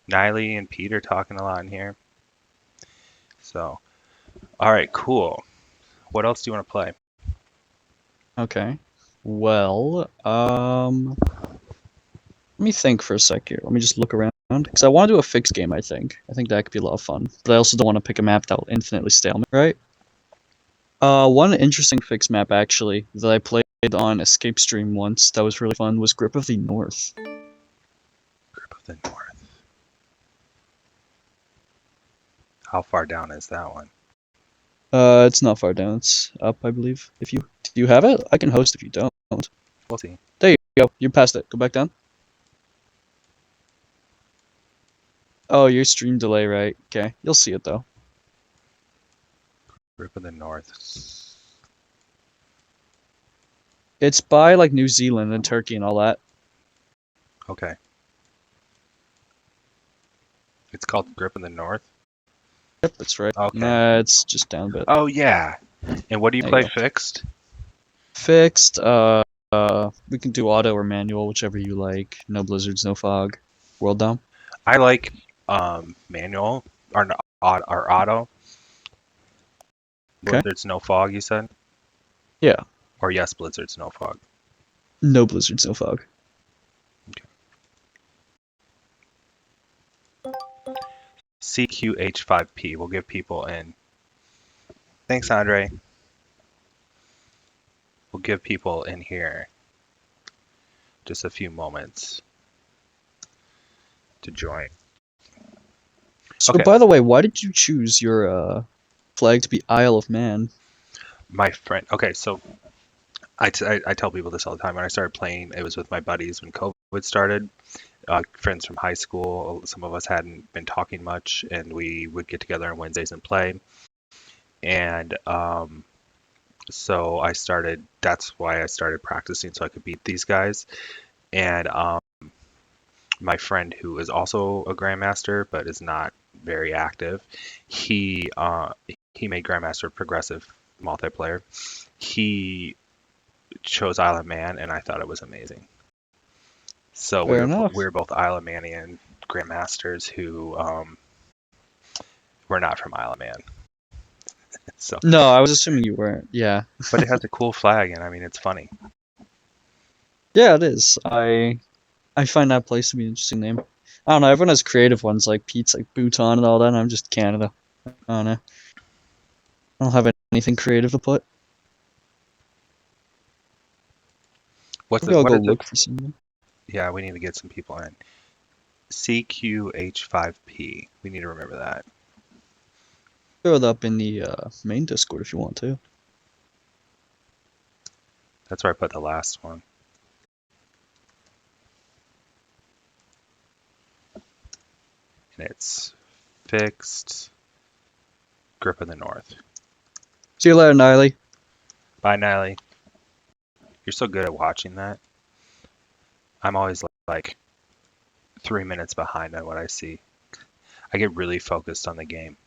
Niley and Pete are talking a lot in here. So, all right, cool. What else do you want to play? Okay. Well, let me think for a sec here. Let me just look around because I want to do a fixed game. I think that could be a lot of fun, but I also don't want to pick a map that will infinitely stalemate, right? One interesting fixed map actually that I played on Escape Stream once that was really fun was Grip of the North. Grip of the North. How far down is that one? It's not far down. It's up, I believe. If you do you have it? I can host if you don't. We'll see. There you go. You passed it. Go back down. Oh, your stream delay, right? Okay, you'll see it though. Grip of the North. It's by like New Zealand and Turkey and all that. Okay. It's called Grip of the North? Yep, that's right. Okay. Nah, it's just down a bit. Oh, yeah. And what do you There play you go. fixed? Fixed. We can do auto or manual, whichever you like. No blizzards, no fog. World Dom. I like manual or auto. Okay. Blizzard's no fog, you said? Yeah. Or yes, Blizzard's no fog. No blizzards, no fog. CQH5P. We'll give people in. Thanks, Andre. We'll give people in here just a few moments to join. So, Okay. by the way, why did you choose your flag to be Isle of Man? My friend. Okay, so I tell people this all the time. When I started playing, it was with my buddies when COVID started. Friends from high school. Some of us hadn't been talking much, and we would get together on Wednesdays and play. And so I started. That's why I started practicing so I could beat these guys. And my friend, who is also a grandmaster but is not very active, he made Grandmaster Progressive multiplayer. He chose Isle of Man, and I thought it was amazing. So Fair enough. we're both Isle of Manian grandmasters who were not from Isle of Man. So, No, I was assuming you weren't. Yeah. but it has a cool flag, and I mean it's funny. Yeah, it is. I find that place to be an interesting name. I don't know. Everyone has creative ones like Pete's, like Bhutan and all that. And I'm just Canada. I don't know. I don't have anything creative to put. What's Maybe it? I'll What go is it? look for something. Yeah, we need to get some people in. CQH5P. We need to remember that. Throw it up in the main Discord if you want to. That's where I put the last one. And it's fixed. Grip of the North. See you later, Niley. Bye, Niley. You're so good at watching that. I'm always like 3 minutes behind on what I see. I get really focused on the game.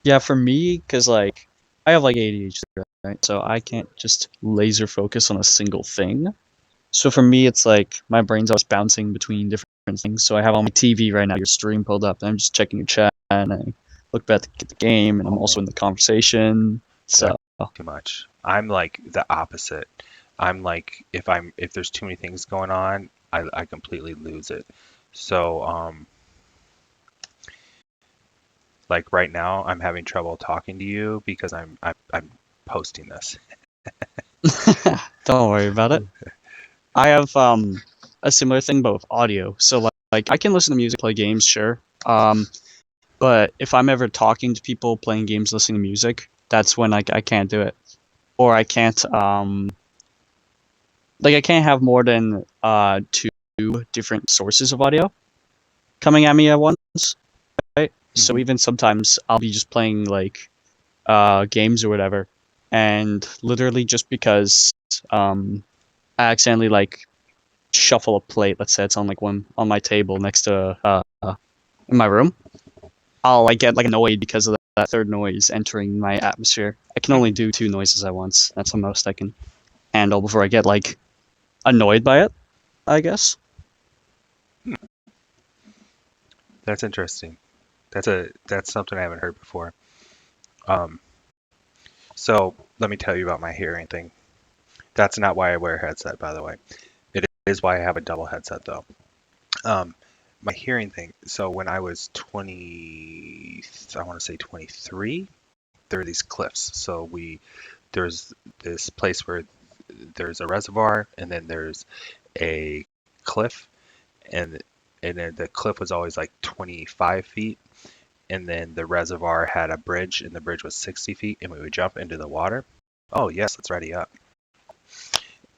Yeah, for me, because like I have like ADHD, right? So I can't just laser focus on a single thing. So for me, it's like my brain's always bouncing between different things. So I have on my TV right now your stream pulled up, and I'm just checking your chat, and I look back at the game, and I'm also in the conversation. So Too much. I'm like the opposite. I'm like if there's too many things going on, I completely lose it. So like right now I'm having trouble talking to you because I'm posting this. don't worry about it. I have a similar thing, but with audio. So like I can listen to music, play games, sure. But if I'm ever talking to people, playing games, listening to music, that's when I can't do it, or I can't like I can't have more than two different sources of audio coming at me at once, right? So even sometimes I'll be just playing like games or whatever, and literally just because I accidentally like shuffle a plate, let's say it's on like one on my table next to in my room, I'll like get like annoyed because of that third noise entering my atmosphere. I can only do two noises at once. That's the most I can handle before I get like annoyed by it, I guess. That's interesting. That's something I haven't heard before. Um, so let me tell you about my hearing thing. That's not why I wear a headset, by the way. It is why I have a double headset, though. Um, my hearing thing. So when I was 20, I want to say 23, there are these cliffs. So there's this place where there's a reservoir, and then there's a cliff, and and then the cliff was always like 25 feet, and then the reservoir had a bridge, and the bridge was 60 feet, and we would jump into the water. Oh yes, let's ready up.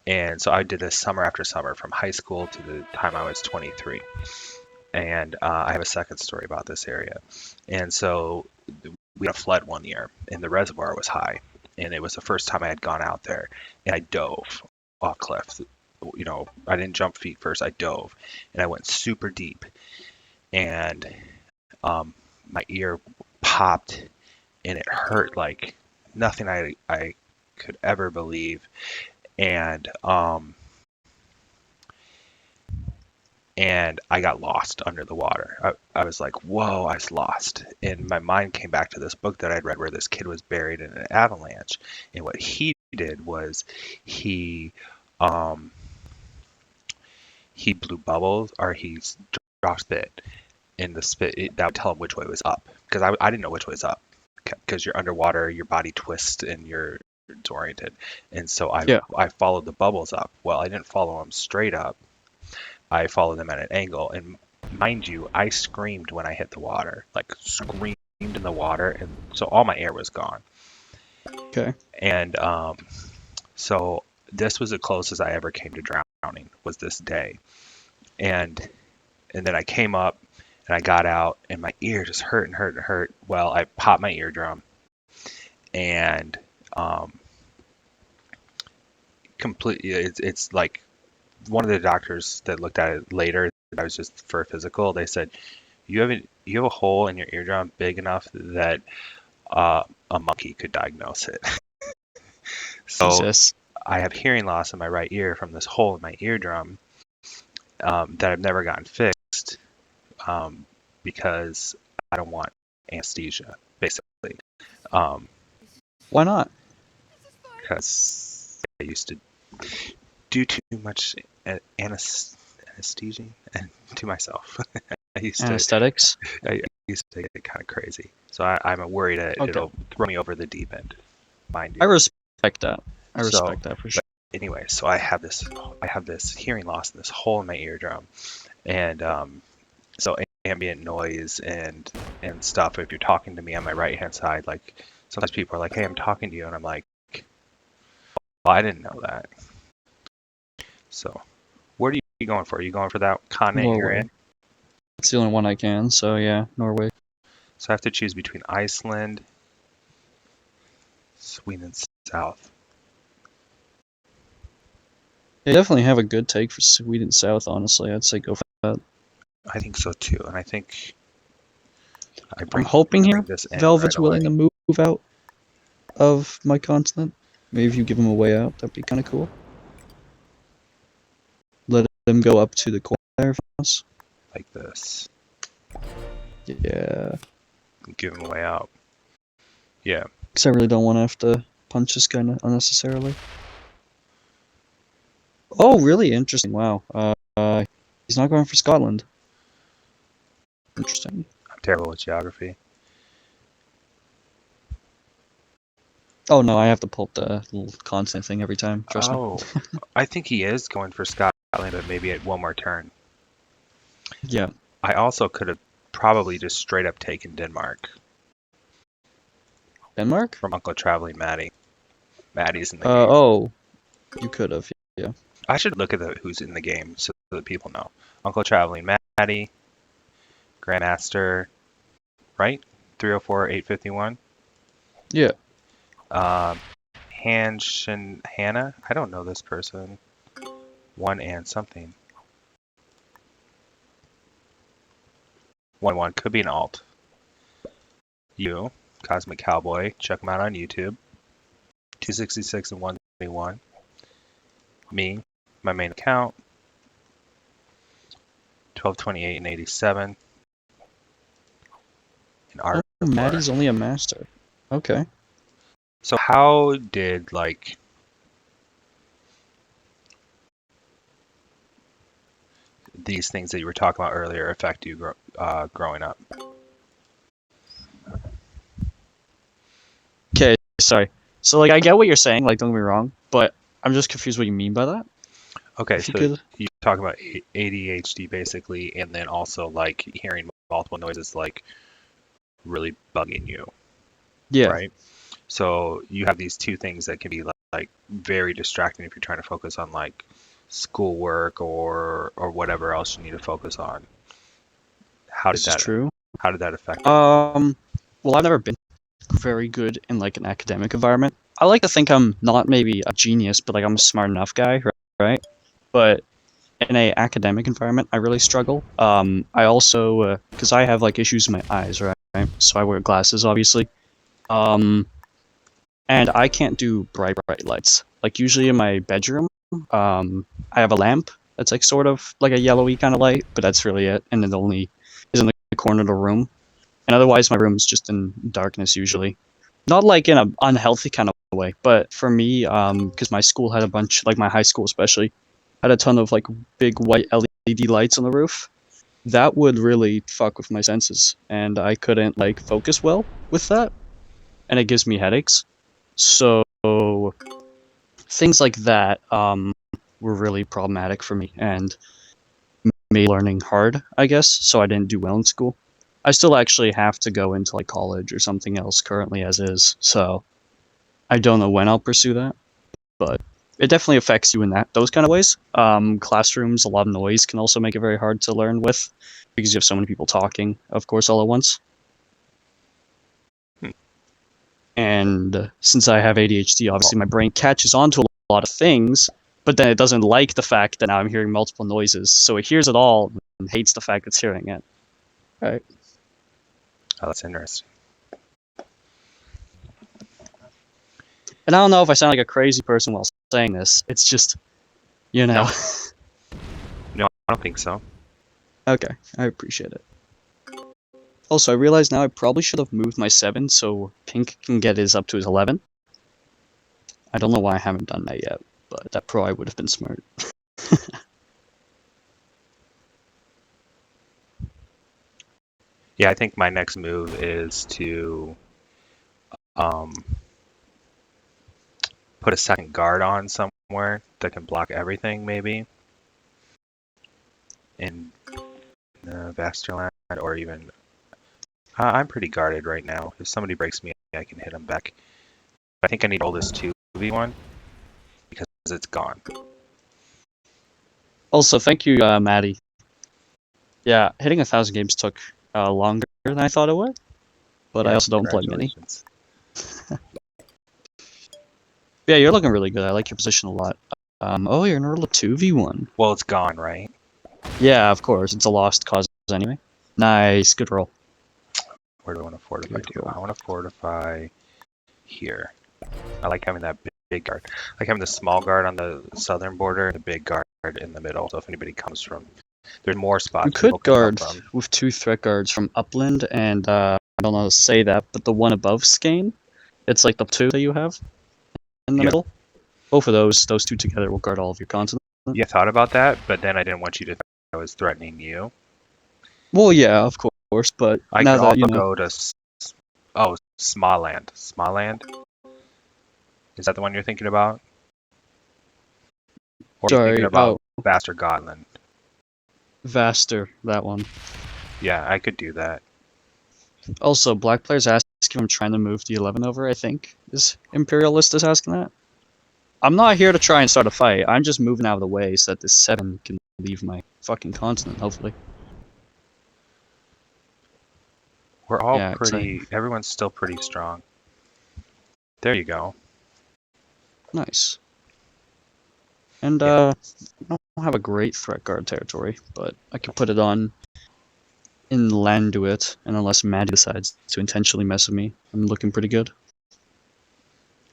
And so I did this summer after summer from high school to the time I was 23. And I have a second story about this area. And so we had a flood one year, and the reservoir was high, and it was the first time I had gone out there, and I dove off cliff. You know, I didn't jump feet first. I dove, and I went super deep, and um, my ear popped, and it hurt like nothing I could ever believe. And and I got lost under the water. I was like, whoa, I was lost. And my mind came back to this book that I'd read where this kid was buried in an avalanche. And what he did was he um, he blew bubbles, or he dropped spit. And the spit, that would tell him which way was up. Because I didn't know which way was up. Because you're underwater, your body twists and you're disoriented. And so Yeah. I followed the bubbles up. Well, I didn't follow them straight up. I followed them at an angle, and mind you, I screamed when I hit the water, like screamed in the water, and so all my air was gone. Okay. And so this was the closest I ever came to drowning, was this day. And then I came up and I got out, and my ear just hurt and hurt and hurt. Well, I popped my eardrum, and completely, it's like one of the doctors that looked at it later, I was just for a physical, they said, you have a hole in your eardrum big enough that a monkey could diagnose it. So Jesus. I have hearing loss in my right ear from this hole in my eardrum that I've never gotten fixed because I don't want anesthesia, basically. Um, Why not? because I used to do too much anesthesia to myself. I used to Anesthetics? I used to get kind of crazy. So I'm worried that Okay. it'll throw me over the deep end, mind I you. respect that. I So, respect that for sure. anyway, so I have this hearing loss and this hole in my eardrum, and so ambient noise and stuff. If you're talking to me on my right hand side, like sometimes people are like, "Hey, I'm talking to you," and I'm like, "Well, I didn't know that." So, what are you going for? Are you going for that continent you're Norway. in? It's the only one I can, so yeah, Norway. So I have to choose between Iceland, Sweden, and South. They definitely have a good take for Sweden South, honestly. I'd say go for that. I think so too, and I think I'm hoping bring here this in right Velvet's away. willing to move out of my continent. Maybe if you give him a way out, that'd be kind of cool. Let him go up to the corner there for us. Like this. Yeah. Give him a way out. Yeah. Because I really don't want to have to punch this guy unnecessarily. Oh, really interesting. Wow. He's not going for Scotland. Interesting. I'm terrible with geography. Oh no, I have to pull up the little continent thing every time. Trust me. Oh, I think he is going for Scotland, but maybe at one more turn. Yeah. I also could have probably just straight up taken Denmark Denmark? from Uncle Traveling Maddie. Maddie's in the game. Oh, you could have. Yeah. I should look at who's in the game so that people know. Uncle Traveling Maddie, Grandmaster, right? 304, 851. Yeah. Hannah. I don't know this person. One and something. 1 could be an alt. You, Cosmic Cowboy, check them out on YouTube. 266 and 121. Me, my main account. 1228 and 87. in art Oh, before. Maddie's only a master. Okay. So how did like these things that you were talking about earlier affect you growing up? Okay, sorry. So like I get what you're saying, like don't get me wrong, but I'm just confused what you mean by that. Okay, If you so could. you talk about ADHD basically, and then also like hearing multiple noises like really bugging you, Yeah. right? So you have these two things that can be like very distracting if you're trying to focus on like schoolwork or whatever else you need to focus on. How did This is that true. how did that affect it? Well, I've never been very good in like an academic environment. I like to think I'm not maybe a genius, but like I'm a smart enough guy, right? But in a academic environment, I really struggle. I also because I have like issues in my eyes, right? So I wear glasses, obviously. Um, and I can't do bright lights. Like usually in my bedroom, I have a lamp that's like sort of like a yellowy kind of light, but that's really it. And it only is in the corner of the room. And otherwise, my room's just in darkness usually. Not like in an unhealthy kind of way, but for me, because my school had a bunch, like my high school especially, had a ton of like big white LED lights on the roof. That would really fuck with my senses, and I couldn't like focus well with that, and it gives me headaches. So things like that were really problematic for me and made learning hard, I guess. So I didn't do well in school. I still actually have to go into like college or something else currently as is. So I don't know when I'll pursue that, but it definitely affects you in those kind of ways. Classrooms, a lot of noise can also make it very hard to learn with because you have so many people talking, of course, all at once. Hmm. And since I have ADHD, obviously my brain catches on to a lot of things, but then it doesn't like the fact that now I'm hearing multiple noises. So it hears it all and hates the fact it's hearing it. Right. Oh, that's interesting. And I don't know if I sound like a crazy person while saying this. It's just, you know. No. No, I don't think so. Okay, I appreciate it. Also, I realize now I probably should have moved my 7 so Pink can get his up to his 11. I don't know why I haven't done that yet, but that probably would have been smart. Yeah, I think my next move is to um, put a second guard on somewhere that can block everything, maybe in Vaster land, or even I'm pretty guarded right now. If somebody breaks me, I can hit them back. I think I need all this 2v1 because it's gone. Also, thank you, Maddie. Yeah, hitting 1,000 games took longer than I thought it would, but Yeah, I also don't play many. congratulations. Yeah, you're looking really good. I like your position a lot. Oh, you're in a little 2v1. Well, it's gone, right? Yeah, of course. It's a lost cause anyway. Nice. Good roll. Where do I want to fortify Good to? roll. I want to fortify here. I like having that big guard. I like having the small guard on the southern border and the big guard in the middle. So if anybody comes from, there's more You spots people could can come guard from. with 2 threat guards from Upland and, I don't know how to say that, but the one above Skane. It's like the 2 that you have in the Yeah. middle. Both of those 2 together will guard all of your continent. Yeah, thought about that, but then I didn't want you to think I was threatening you. Well, yeah, of course, but I now could that, also go to, Smaland. Smaland? Is that the one you're thinking about? Or are you thinking sorry, about Vaster Gotland? Vaster, that one. Yeah, I could do that. Also, black players ask if I'm trying to move the 11 over, I think. Is Imperialist is asking that? I'm not here to try and start a fight. I'm just moving out of the way so that this 7 can leave my fucking continent, hopefully. We're all Yeah, everyone's still pretty strong. There you go. nice. And, Yeah. I don't have a great threat guard territory, but I can put it on in Landuit, and unless Maddie decides to intentionally mess with me, I'm looking pretty good.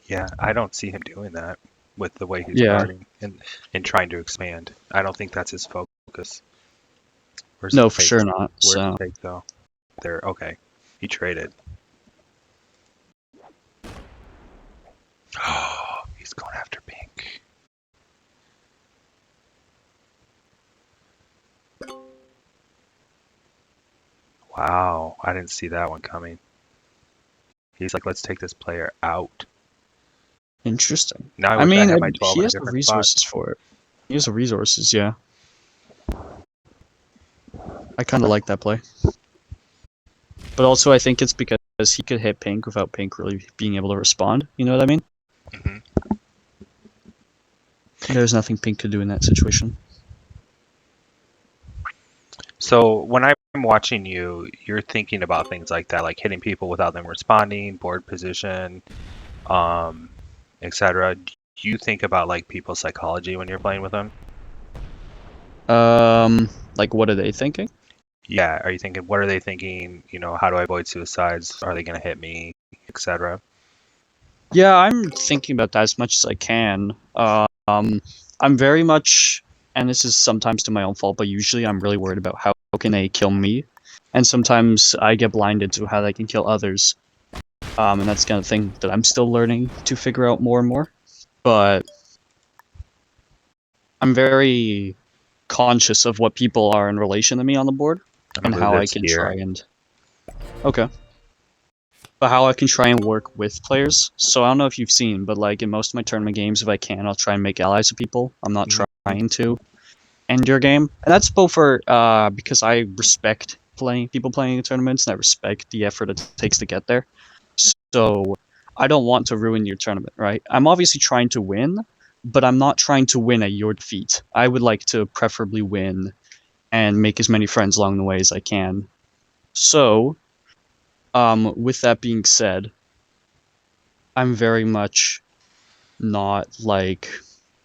Yeah, I don't see him doing that with the way he's Yeah. guarding and trying to expand. I don't think that's his focus. Where's No, the for sure takes? not. Where's the So, take though? There. Okay. He traded. Oh, he's going after pink. Wow, I didn't see that one coming. He's like, let's take this player out. Interesting. Now I I wish I mean, had my 12 he in a has the different spot. resources for it. He has the resources, yeah. I kind of like that play. But also, I think it's because he could hit pink without pink really being able to respond. You know what I mean? Hmm. There's nothing pink could do in that situation. So when I'm watching you, you're thinking about things like that, like hitting people without them responding, board position, um, etc. Do you think about like people's psychology when you're playing with them? Like, what are they thinking? Yeah, are you thinking, what are they thinking? How do I avoid suicides? Are they going to hit me, etc.? Yeah, I'm thinking about that as much as I can. I'm very much, and this is sometimes to my own fault, but usually I'm really worried about how can they kill me, and sometimes I get blinded to how they can kill others. And that's the kind of thing that I'm still learning to figure out more and more. But I'm very conscious of what people are in relation to me on the board, I'm and gonna move how I this can try here. and okay. But how I can try and work with players. So I don't know if you've seen, but like in most of my tournament games, if I can, I'll try and make allies with people. I'm not Mhm. trying to end your game, and that's both for because I respect people playing in tournaments, and I respect the effort it takes to get there. So I don't want to ruin your tournament, right? I'm obviously trying to win, but I'm not trying to win at your defeat. I would like to preferably win and make as many friends along the way as I can. So, with that being said, I'm very much not like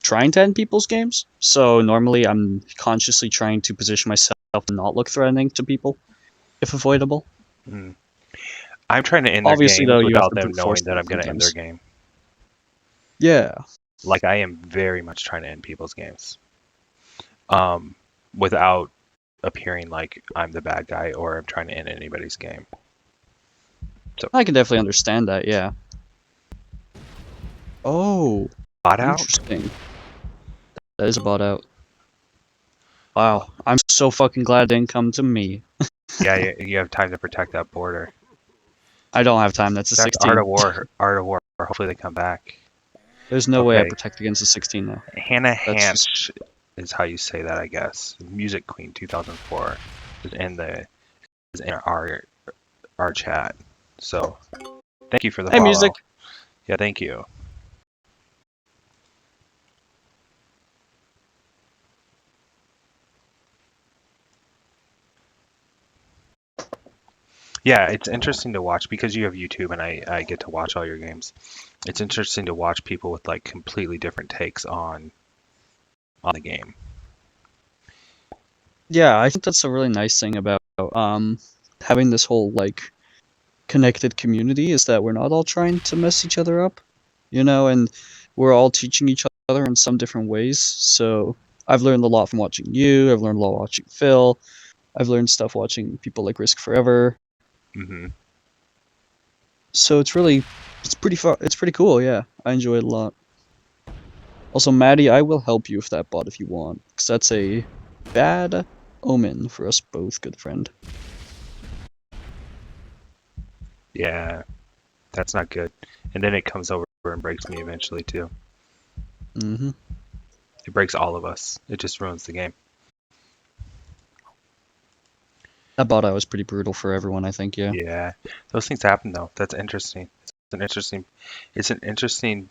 trying to end people's games. So normally I'm consciously trying to position myself to not look threatening to people if avoidable. Mm. I'm trying to end their Obviously games though, you have without to them brute force knowing that them I'm going to end their sometimes. game. Yeah. Like I am very much trying to end people's games, um, without appearing like I'm the bad guy or I'm trying to end anybody's game. So I can definitely understand that, yeah. Oh, bot out. interesting. That is a bot out. Wow. I'm so fucking glad it didn't come to me. Yeah, you have time to protect that border. I don't have time, that's a That's Art 16. of War. Art of War. Hopefully they come back. There's no way I Okay, protect against a 16 now. Hannah That's just Hanch is how you say that, I guess. Music Queen 2004 is in our chat. So thank you for the hey music. follow. Yeah, thank you. Yeah, it's interesting to watch because you have YouTube and I get to watch all your games. It's interesting to watch people with like completely different takes on the game. Yeah, I think that's a really nice thing about having this whole like connected community is that we're not all trying to mess each other up, and we're all teaching each other in some different ways. So I've learned a lot from watching you. I've learned a lot watching Phil. I've learned stuff watching people like Risk Forever. Hmm. So it's pretty fun. It's pretty cool. Yeah, I enjoy it a lot. Also, Maddie, I will help you with that bot if you want, because that's a bad omen for us both, good friend. Yeah, that's not good. And then it comes over and breaks me eventually too. Mm-hmm. It breaks all of us. It just ruins the game. That bot out was pretty brutal for everyone, I think. Yeah. Yeah, those things happen though. That's interesting. It's an interesting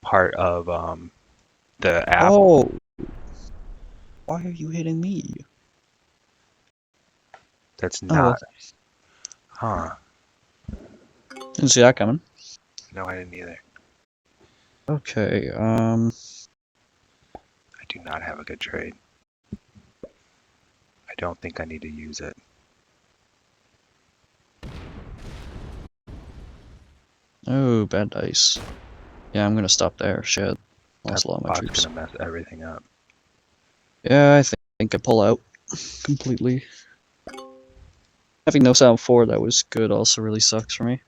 part of the app. Oh, why are you hitting me? That's Oh well, not, huh? didn't see that coming. No, I didn't either. Okay. I do not have a good trade. I don't think I need to use it. Oh, bad dice. Yeah, I'm gonna stop there. Shit, That lost a lot of my bot's troops. gonna mess everything up. Yeah, I think I pull out completely. Having no sound 4 that was good also really sucks for me.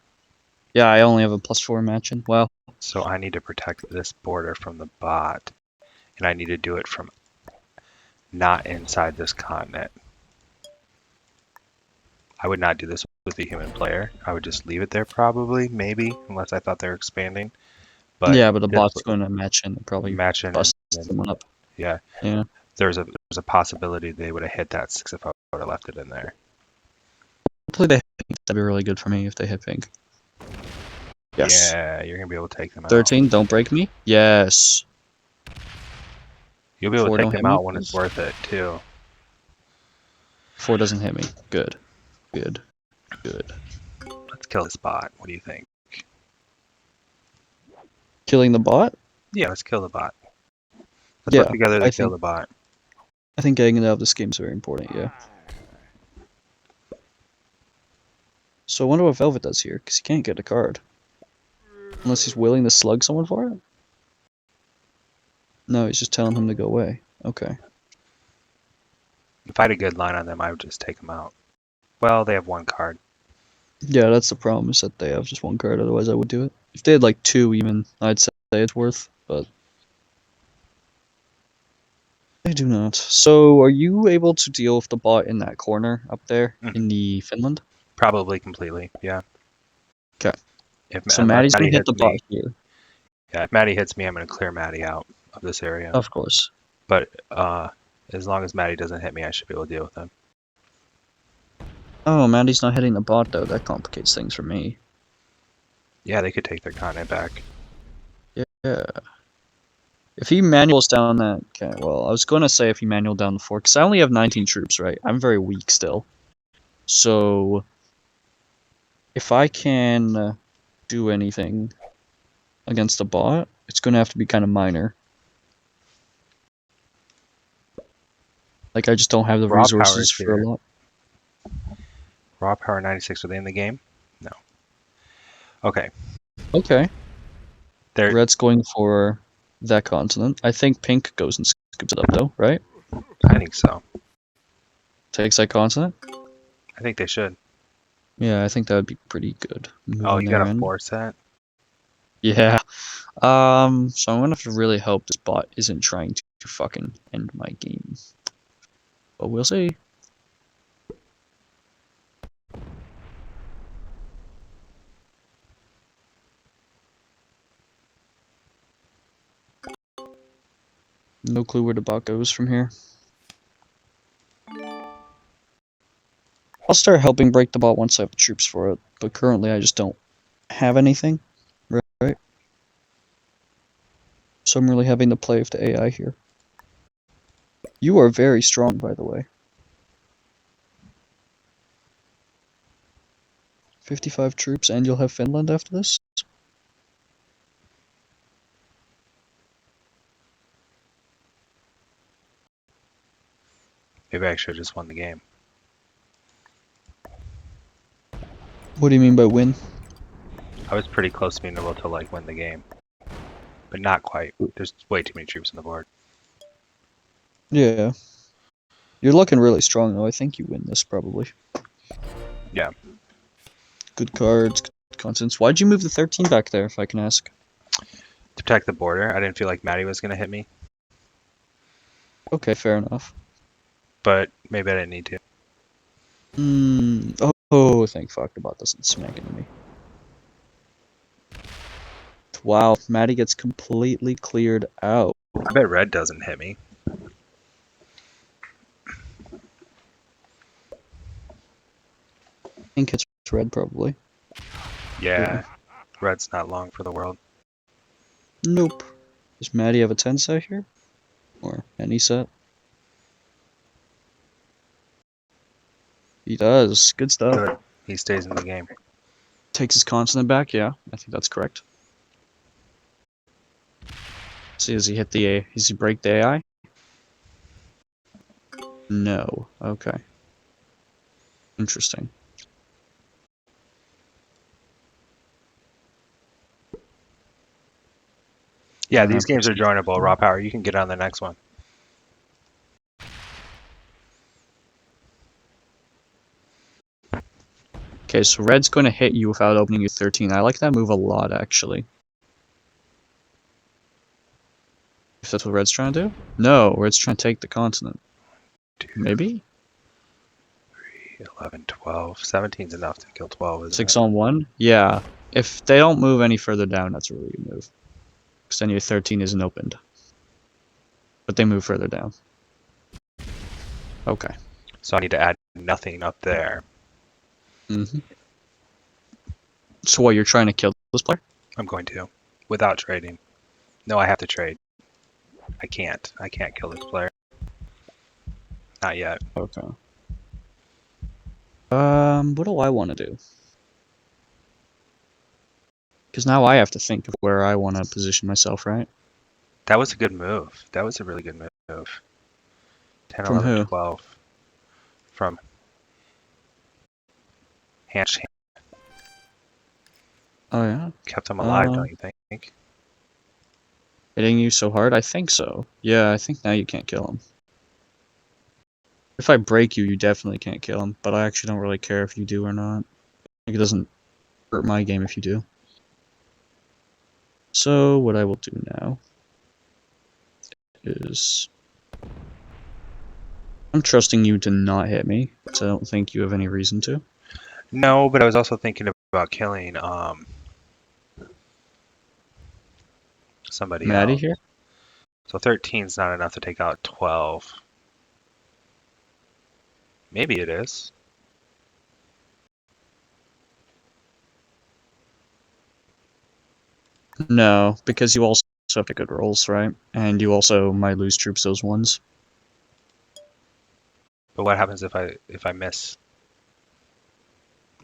Yeah, I only have a +4 matching. Wow. So I need to protect this border from the bot, and I need to do it from not inside this continent. I would not do this with a human player. I would just leave it there probably, maybe, unless I thought they were expanding. But Yeah, but the this bot's going to match in and probably match in and bust then, someone up. yeah, Yeah. there's a possibility they would have hit that 6 if I would have left it in there. Hopefully they hit pink. That'd be really good for me if they hit pink. Yes. Yeah, you're gonna be able to take them out. 13, don't break me. Yes. You'll be able 4 to take don't hit them me, out when it's please. worth it too. 4 doesn't hit me. Good. Good. Good. Let's kill this bot. What do you think? Killing the bot? Yeah, let's kill the bot. Let's Yeah, work together to I kill think the bot. getting it out of this game is very important, yeah. So I wonder what Velvet does here, because he can't get a card. Unless he's willing to slug someone for it? No, he's just telling him to go away. Okay. If I had a good line on them, I would just take them out. Well, they have one card. Yeah, that's the problem, is that they have just one card, otherwise I would do it. If they had like 2 even, I'd say it's worth, but they do not. So, are you able to deal with the bot in that corner up there in the Finland? Probably completely. Yeah. Okay. If So unless Maddie's gonna Maddie hit the hits bot me, here. yeah. If Maddie hits me, I'm gonna clear Maddie out of this area. Of course. But as long as Maddie doesn't hit me, I should be able to deal with him. Oh, Maddie's not hitting the bot though. That complicates things for me. Yeah, they could take their continent back. Yeah. If he manuals down that... Okay, well, I was going to say if he manual down the 4, because I only have 19 troops, right? I'm very weak still. So, if I can do anything against the bot, it's going to have to be kind of minor. Like, I just don't have the Raw power resources is for a here. lot. Raw power 96. Are they in the game? No. Okay. Okay. They're Red's going for that continent. I think pink goes and scoops it up, though, right? I think so. Takes that continent? I think they should. Yeah, I think that would be pretty good. Oh, Moving you got there a in. 4 set? Yeah. So I'm gonna have to really hope this bot isn't trying to fucking end my game. But we'll see. No clue where the bot goes from here. I'll start helping break the bot once I have the troops for it, but currently I just don't have anything. Right? So I'm really having to play with the AI here. You are very strong, by the way. 55 troops, and you'll have Finland after this? Maybe I should have just won the game. What do you mean by win? I was pretty close to being able to like win the game, but not quite. There's way too many troops on the board. Yeah. You're looking really strong, though. I think you win this, probably. Yeah. Good cards, good constants. Why'd you move the 13 back there, if I can ask? To protect the border, I didn't feel like Maddie was gonna hit me, Okay, fair enough. but maybe I didn't need to. Oh, thank fuck the bot doesn't smack into me. Wow, Maddie gets completely cleared out. I bet red doesn't hit me. Pink hits red, probably. Yeah, red's not long for the world. Nope. Does Maddie have a 10 set here? Or any set? He does. Good stuff. Good. He stays in the game. Takes his consonant back, yeah. I think that's correct. See, does he hit the A? Does he break the AI? No. Okay. Interesting. Yeah, these games are joinable. Raw power. You can get on the next one. Okay, so red's going to hit you without opening your 13. I like that move a lot, actually. If that's what red's trying to do? No, red's trying to take the continent. 2, Maybe? 3, 11, 12. 17's enough to kill 12, isn't 6 it? on 1? Yeah. If they don't move any further down, that's a really good move. Because then your 13 isn't opened. But they move further down. Okay. So I need to add nothing up there. So what, you're trying to kill this player? I'm going to. Without trading. No, I have to trade. I can't. I can't kill this player. Not yet. Okay. What do I want to do? Because now I have to think of where I want to position myself, right? That was a good move. That was a really good move. 10, From 11, who? 12. From hand. Oh, yeah? Kept him alive, don't you think? Hitting you so hard? I think so. Yeah, I think now you can't kill him. If I break you, you definitely can't kill him, but I actually don't really care if you do or not. Like, it doesn't hurt my game if you do. So, what I will do now is... I'm trusting you to not hit me, because I don't think you have any reason to. No, but I was also thinking about killing somebody Maddie else. here? So 13's not enough to take out 12. Maybe it is. No, because you also have the good rolls, right? And you also might lose troops those ones. But what happens if I miss?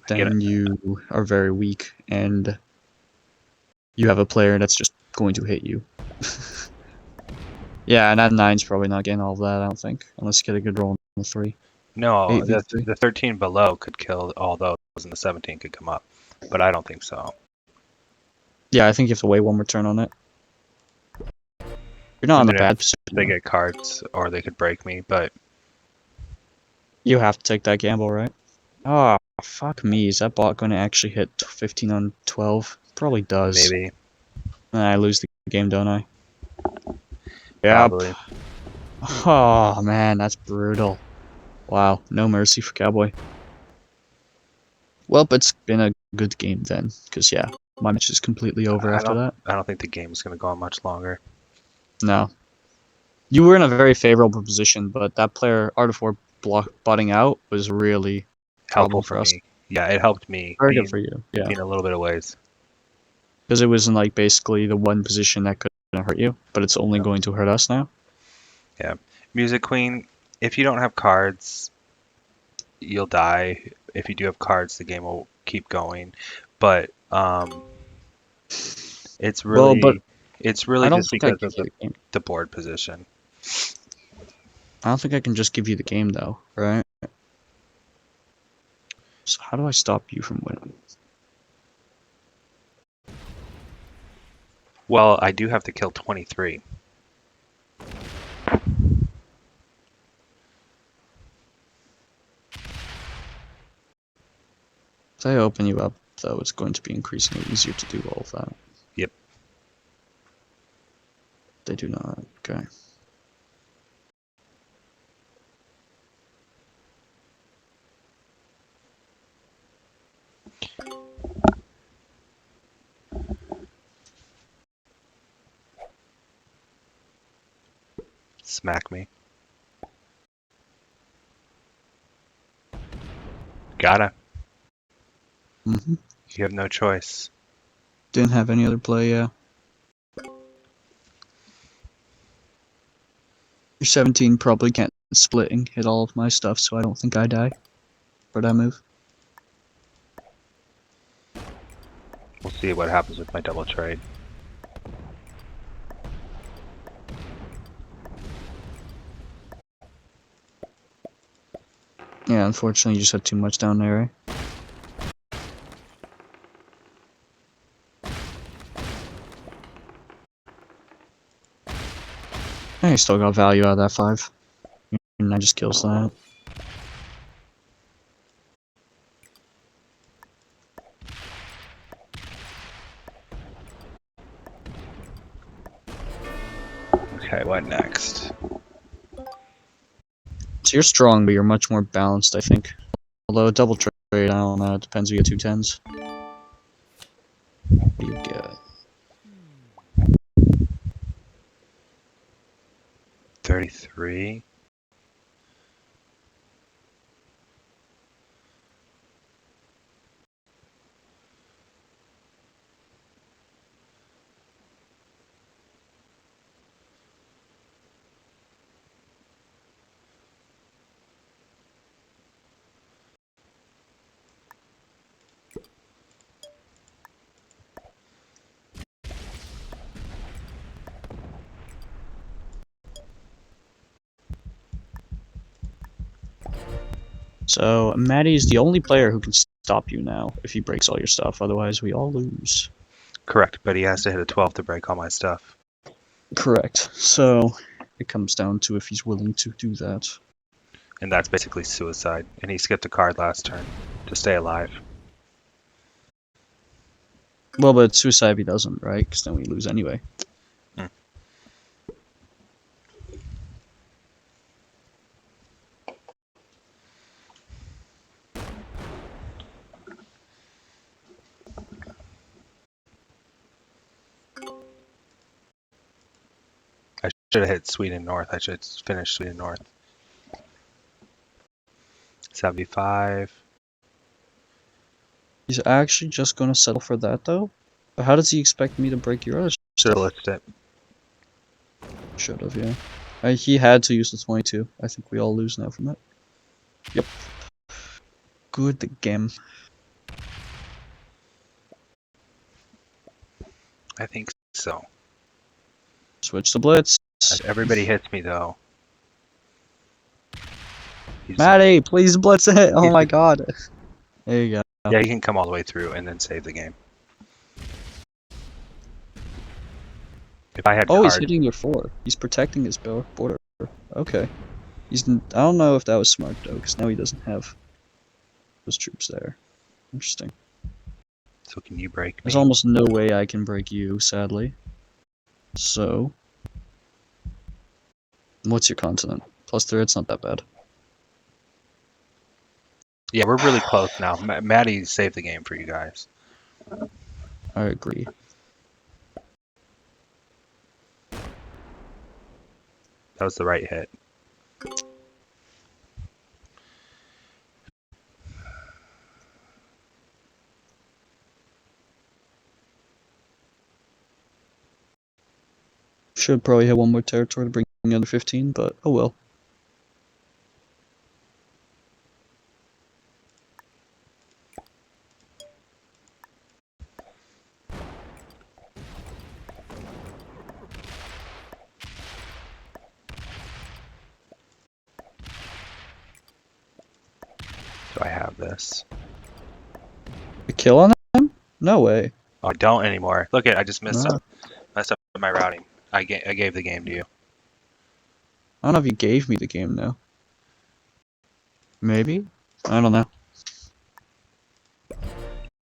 Then you are very weak, and you have a player that's just going to hit you. Yeah, and that 9's probably not getting all of that, I don't think. Unless you get a good roll on the 3. No, 8v3. the 13 below could kill all those, and the 17 could come up. But I don't think so. Yeah, I think you have to wait one more turn on it. You're not in a bad position. They get cards, or they could break me, but... You have to take that gamble, right? Oh, fuck me. Is that bot going to actually hit 15 on 12? Probably does. Maybe. And I lose the game, don't I? Probably. Yep. Oh, man, that's brutal. Wow, no mercy for Cowboy. Well, it's been a good game then, because, yeah, my match is completely over after that. I don't think the game's going to go on much longer. No. You were in a very favorable position, but that player, Art of War, botting out was really Helpful for us. me. Yeah, it helped me. Very good for you, yeah. In a little bit of ways. Because it was in, like, basically the one position that couldn't hurt you, but it's only going to hurt us now. Yeah. Music Queen, if you don't have cards, you'll die. If you do have cards, the game will keep going. But it's really just because of the board position. I don't think I can just give you the game though, right? So how do I stop you from winning? Well, I do have to kill 23. If I open you up, though, it's going to be increasingly easier to do all of that. Yep. They do not. Okay. Smack me. Gotta. Mm-hmm. You have no choice. Didn't have any other play, yeah. Your 17 probably can't split and hit all of my stuff, so I don't think I die for that move. We'll see what happens with my double trade. Yeah, unfortunately you just had too much down there, eh? I still got value out of that 5. And I just kills that. you're strong, but you're much more balanced, I think. Although a double trade, I don't know. It depends. You get 2 10s. What do you get? 33. So Maddie's the only player who can stop you now if he breaks all your stuff. Otherwise, we all lose. Correct, but he has to hit a 12 to break all my stuff. Correct. So it comes down to if he's willing to do that. And that's basically suicide. And he skipped a card last turn to stay alive. Well, but suicide if he doesn't, right? Because then we lose anyway. I should have hit Sweden North. I should finish Sweden North. 75. He's actually just going to settle for that, though? But how does he expect me to break your other Should have stuff? listed it. Should have, yeah. He had to use the 22. I think we all lose now from that. Yep. Good game. I think so. Switch to Blitz. Everybody hits me, though. Maddie, please Blitz it! Oh my god. There you go. Yeah, he can come all the way through and then save the game. If I had Oh, cards, he's hitting your 4. He's protecting his border. Okay. I don't know if that was smart, though, because now he doesn't have those troops there. Interesting. so can you break me? There's almost no way I can break you, sadly. So, what's your continent? +3, it's not that bad. Yeah, we're really close now. Maddie saved the game for you guys. I agree. That was the right hit. Should probably hit one more territory to bring the other 15, but oh well. Do I have this? A kill on him? No way. Oh, I don't anymore. Look I just messed No. up my routing. I gave the game to you. I don't know if you gave me the game now. Maybe? I don't know.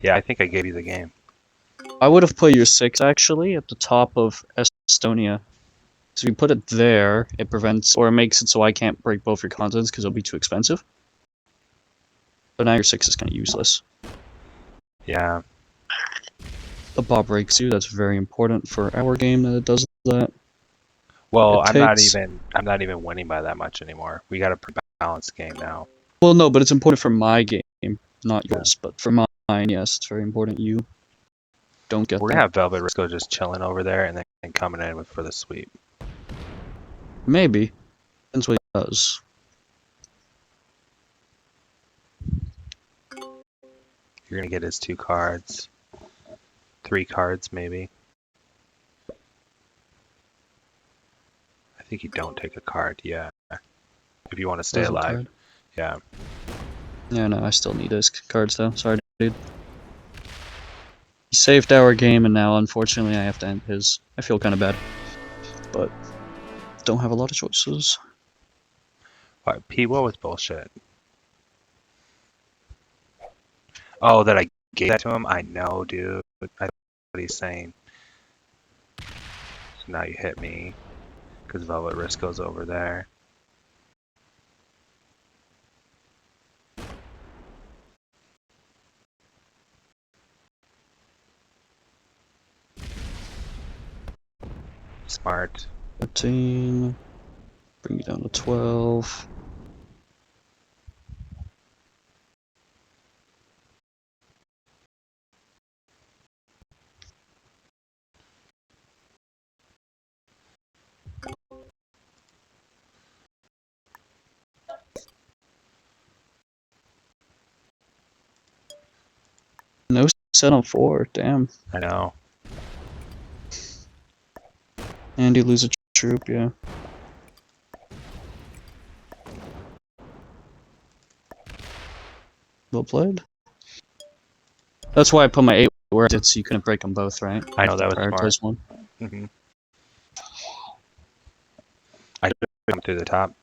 Yeah, I think I gave you the game. I would have put your 6 actually at the top of Estonia. So if you put it there, it prevents, or it makes it so I can't break both your continents because it'll be too expensive. But now your 6 is kind of useless. Yeah. The ball breaks you. That's very important for our game that it does that. Well, It I'm not takes- even winning by that much anymore. We got a pretty balanced game now. Well, no, but it's important for my game, not yours. But for mine, yes, it's very important you don't get We're that. gonna have Velvet Risco just chilling over there and then coming in for the sweep. Maybe. Depends what he does. You're gonna get his 2 cards. 3 cards, maybe. I think you don't take a card, yeah. If you want to stay Doesn't alive. card. Yeah. Yeah, no, I still need his cards though. Sorry, dude. He saved our game, and now unfortunately I have to end his. I feel kind of bad, but don't have a lot of choices. What, P-Wo was bullshit. Oh, that I gave that to him? I know, dude. I know what he's saying. So now you hit me. Because Velvet Risco's over there. Smart. 13. Bring you down to 12. No set on 4. Damn. I know. And you lose a troop, yeah. Well played. That's why I put my 8 where I did, so you couldn't break them both, right? I know that was smart. Prioritize one. Mm-hmm. I took him through the top.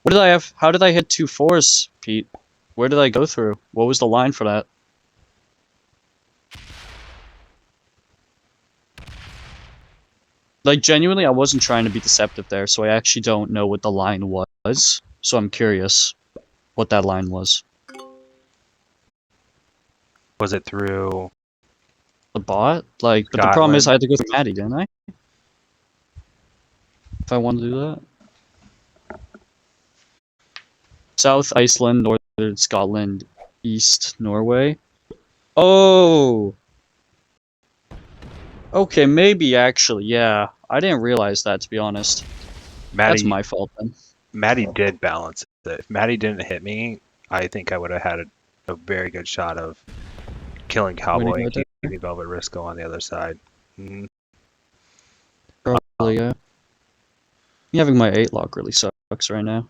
What did I have? How did I hit 2 4s, Pete? Where did I go through? What was the line for that? Like, genuinely, I wasn't trying to be deceptive there, so I actually don't know what the line was. So I'm curious what that line was. Was it through The bot? Like, but the problem is I had to go through Maddie, didn't I? If I wanted to do that. South Iceland, Northern Scotland, East Norway. Oh! Okay, maybe actually, yeah. I didn't realize that, to be honest. That's my fault then. Maddie did balance it. If Maddie didn't hit me, I think I would have had a very good shot of killing Cowboy and keeping Velvet Risco on the other side. Mm-hmm. Probably, yeah. Having my 8 lock really sucks right now.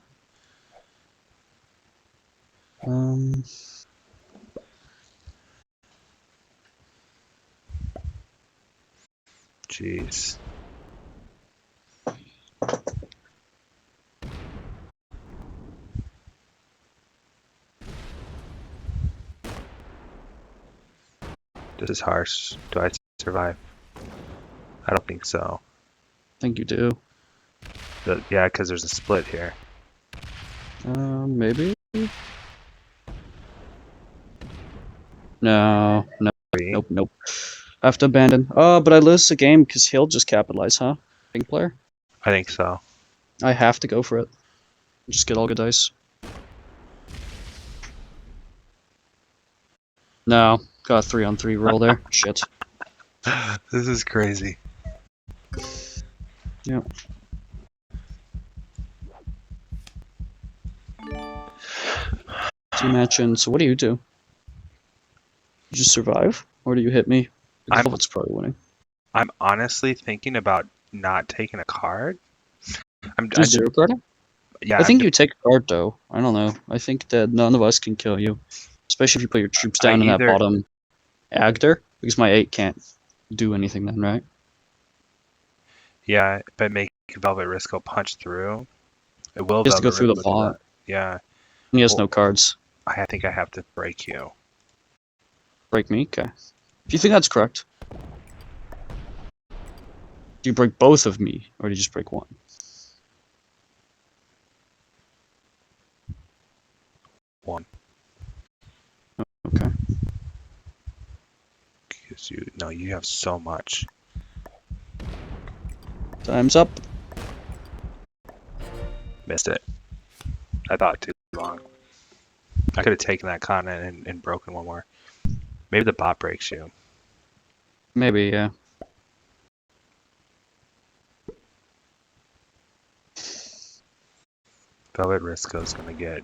Jeez. This is harsh. Do I survive? I don't think so. I think you do. Yeah, because there's a split here. Maybe? No. Nope. I have to abandon. Oh, but I lose the game because he'll just capitalize, huh? Pink player? I think so. I have to go for it. Just get all good dice. No. Got a 3-on-3 roll there. Shit. This is crazy. Yep. Team match in. So what do? You just survive? Or do you hit me? Velvet's probably winning. I'm honestly thinking about not taking a card. I'm zero carding? Yeah, I think you take a card though. I don't know. I think that none of us can kill you. Especially if you put your troops down in that bottom Agder. Because my 8 can't do anything then, right? Yeah, if I make Velvet Risco punch through, it will. He has to go through the bot. Yeah. He has no cards. I think I have to break you. Break me? Okay. If you think that's correct. Do you break both of me, or do you just break one? One. Okay. Because you have so much. Time's up. Missed it. I thought too long. I could have taken that continent and broken one more. Maybe the bot breaks you. Maybe, yeah. Velvet Risco's gonna get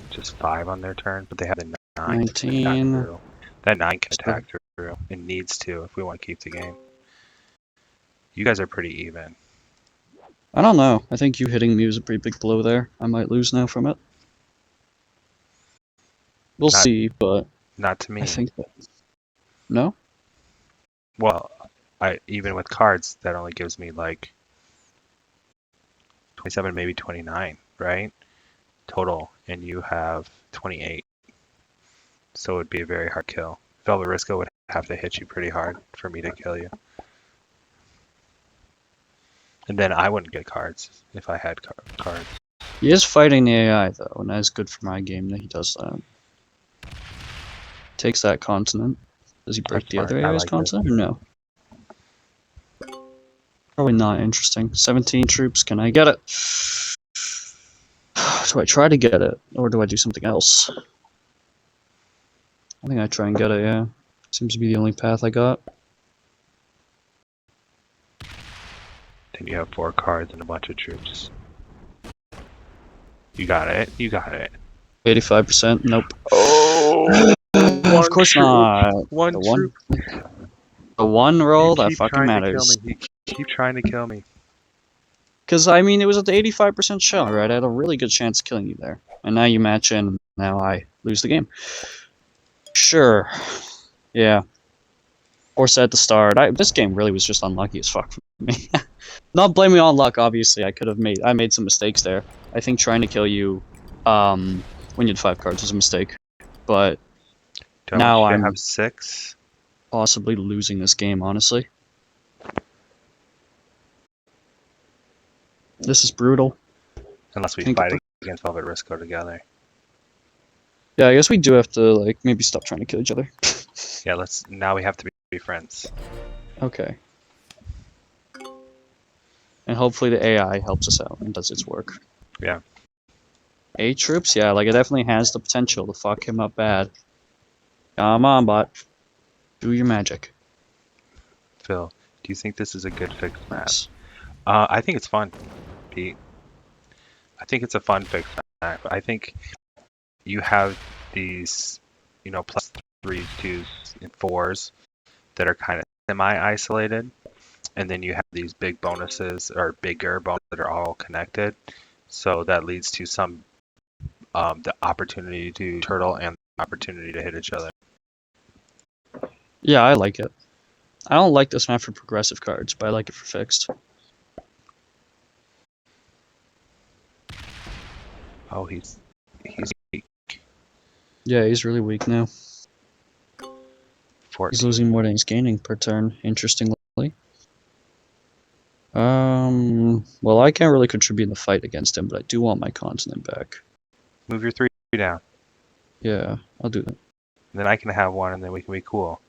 just 5 on their turn, but they have the 9. 19. That 9 can attack through. It needs to if we want to keep the game. You guys are pretty even. I don't know. I think you hitting me was a pretty big blow there. I might lose now from it. We'll see, but not to me. I think that. No? Well, even with cards, that only gives me like 27, maybe 29, right? Total, and you have 28. So it would be a very hard kill. Velvet Risco would have to hit you pretty hard for me to kill you. And then I wouldn't get cards if I had cards. He is fighting the AI, though, and that's good for my game that he does that. Takes that continent. Does he break the other AI's continent, or no? Probably not interesting. 17 troops, can I get it? Do I try to get it, or do I do something else? I think I try and get it, yeah. Seems to be the only path I got. Then you have 4 cards and a bunch of troops. You got it. You got it. 85%, nope. Oh, Of course not. One The troop. The one roll that Keep fucking trying to matters. kill me. You keep trying to kill me. Because, I mean, it was at the 85% shot, right? I had a really good chance of killing you there. And now you match in, now I lose the game. Sure. Yeah. Force at the start. This game really was just unlucky as fuck for me. Not blaming on luck, obviously. I made some mistakes there. I think trying to kill you when you had 5 cards was a mistake. But Do I now want you to I'm have 6? possibly losing this game, honestly. This is brutal. Unless we Think fight of- against Velvet Risk go together. Yeah, I guess we do have to, like, maybe stop trying to kill each other. Yeah, now we have to be friends. Okay. And hopefully the AI helps us out and does its work. Yeah. 8 troops? Yeah, like, it definitely has the potential to fuck him up bad. Come on, bot. Do your magic. Phil, do you think this is a good fixed map? Nice. I think it's fun, Pete. I think it's a fun fixed map. I think you have these, plus 3s, 2s, and 4s that are kind of semi-isolated, and then you have these big bonuses or bigger bonuses that are all connected. So that leads to some the opportunity to turtle and the opportunity to hit each other. Yeah, I like it. I don't like this map for progressive cards, but I like it for fixed. Oh, he's weak. Yeah, he's really weak now. 14. He's losing more than he's gaining per turn, interestingly. Well, I can't really contribute in the fight against him, but I do want my continent back. Move your 3 down. Yeah, I'll do that. And then I can have 1, and then we can be cool.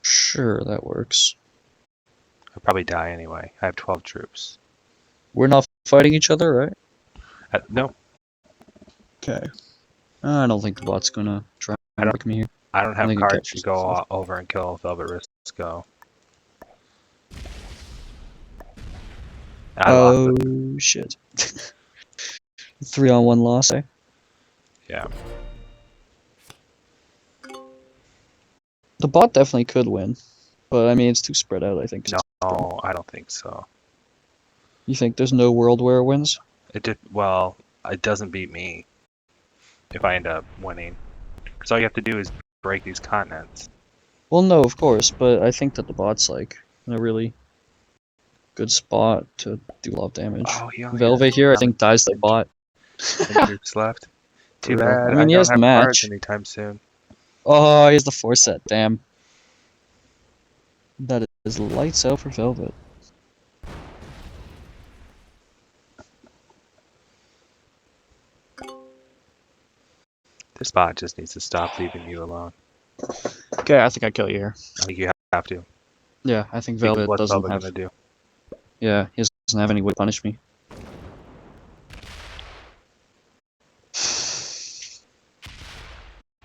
Sure, that works. I'll probably die anyway. I have 12 troops. We're not fighting each other, right? No. Okay. I don't think the bot's gonna try and break me here. I don't have think it cards to catches go itself. over and kill Velvet Risk go. I lost it. Oh, shit. 3-on-1 loss, eh? Yeah. The bot definitely could win, but I mean, it's too spread out, I think. No, I don't think so. You think there's no world where it wins? Well, it doesn't beat me if I end up winning. Because all you have to do is break these continents. Well, no, of course, but I think that the bot's like in a really good spot to do a lot of damage. Oh, he only Velvet has here, I think, dies the bot. 10 troops left. Too For real. bad. I mean, he has don't the have cards match. anytime soon. Oh, he has the 4 set, damn. That is lights out for Velvet. This bot just needs to stop leaving you alone. Okay, I think I kill you here. I think you have to. Yeah, I think Because Velvet what's doesn't Velvet have. gonna do? Yeah, he doesn't have any way to punish me.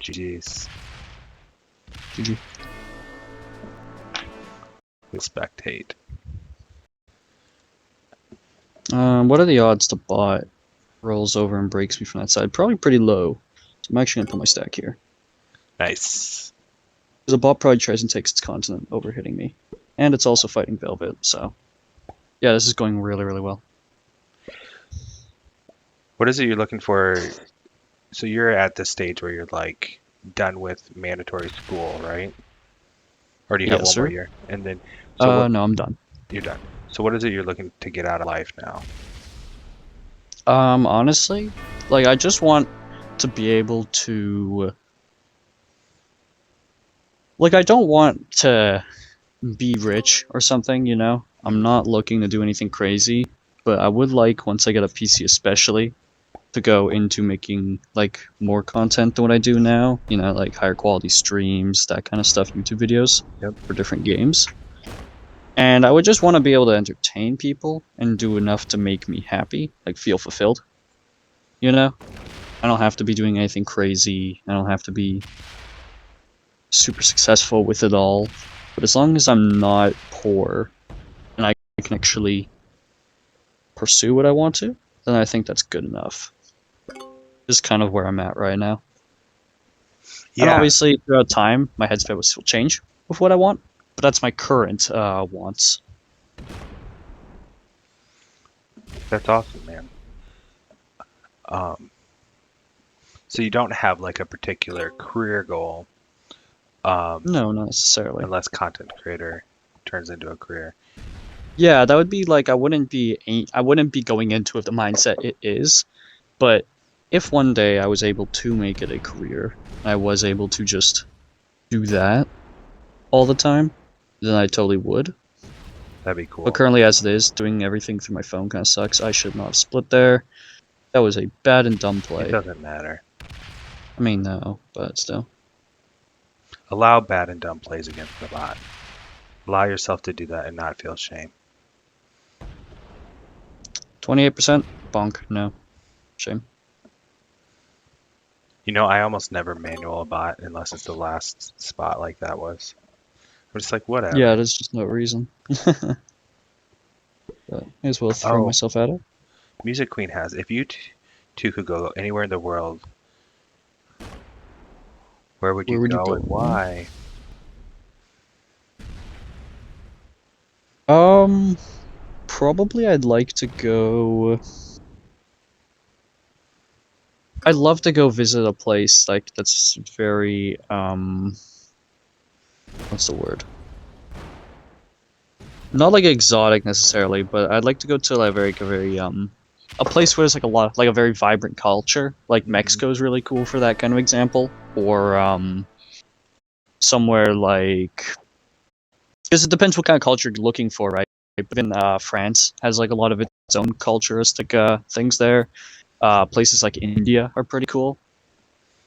GG's. GG. We spectate. What are the odds the bot rolls over and breaks me from that side? Probably pretty low. So I'm actually gonna put my stack here. Nice. The bot probably tries and takes its continent over hitting me. And it's also fighting Velvet, so yeah, this is going really, really well. What is it you're looking for? So you're at the stage where you're like done with mandatory school, right? Or do you have Yes, one more sir. year? And then, so No, I'm done. you're done. So what is it you're looking to get out of life now? Honestly, like, I just want to be able to... Like, I don't want to be rich or something, you know? I'm not looking to do anything crazy, but I would like, once I get a PC especially, to go into making like more content than what I do now. You know, like higher quality streams, that kind of stuff, YouTube videos Yep. for different games. And I would just want to be able to entertain people and do enough to make me happy, like feel fulfilled. You know, I don't have to be doing anything crazy. I don't have to be super successful with it all. But as long as I'm not poor and I can actually pursue what I want to, then I think that's good enough. This is kind of where I'm at right now. And Yeah, obviously, throughout time, my headspace will still change with what I want, but that's my current wants. that's awesome, man. Um, so you don't have like a particular career goal, No, not necessarily. unless content creator turns into a career. Yeah, that would be like I wouldn't be going into it the mindset it is, but if one day I was able to make it a career, I was able to just do that all the time, then I totally would. That'd be But cool. currently, as it is, doing everything through my phone kind of sucks. I should not have split there. That was a bad and dumb It play. doesn't matter. I mean, no, but still. Allow bad and dumb plays against the bot. Allow yourself to do that and not feel shame. 28%? Bonk. No. Shame. You know, I almost never manual a bot unless it's the last spot like that was. I'm just like, whatever. Yeah, there's just no reason. But may as well throw Oh, myself at it. Music Queen has. If you two could go anywhere in the world, where would you Where would you go go? and why? Probably I'd like to go. I'd love to go visit a place like that's very what's the word? Not like exotic necessarily, but I'd like to go to like very a place where there's like a lot like a very vibrant culture. Like Mexico is really cool for that kind of example, or somewhere like because it depends what kind of culture you're looking for, right? But in France has like a lot of its own culturistic things there. Places like India are pretty cool.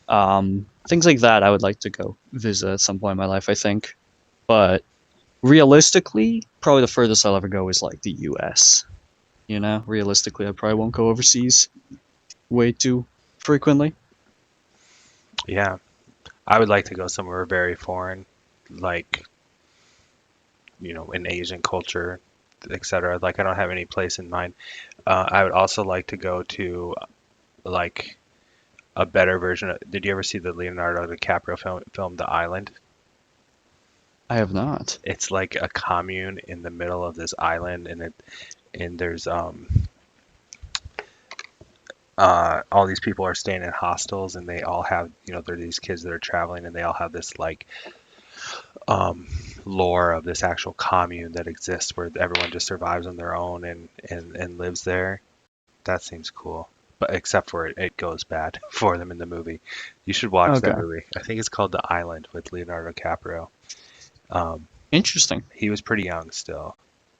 Things like that I would like to go visit at some point in my life, I think. But realistically, probably the furthest I'll ever go is like the US. You know, realistically, I probably won't go overseas way too frequently. Yeah, I would like to go somewhere very foreign, like, in Asian culture, etc. Like, I don't have any place in mind. I would also like to go to like a better version of. Did you ever see the Leonardo DiCaprio film The Island? I have not. It's like a commune in the middle of this island, and there's all these people are staying in hostels, and they all have, they're these kids that are traveling, and they all have this like lore of this actual commune that exists where everyone just survives on their own and lives there. That seems cool. But except for it goes bad for them in the movie. You should watch Okay. that movie. I think it's called The Island with Leonardo DiCaprio. Interesting. He was pretty young still.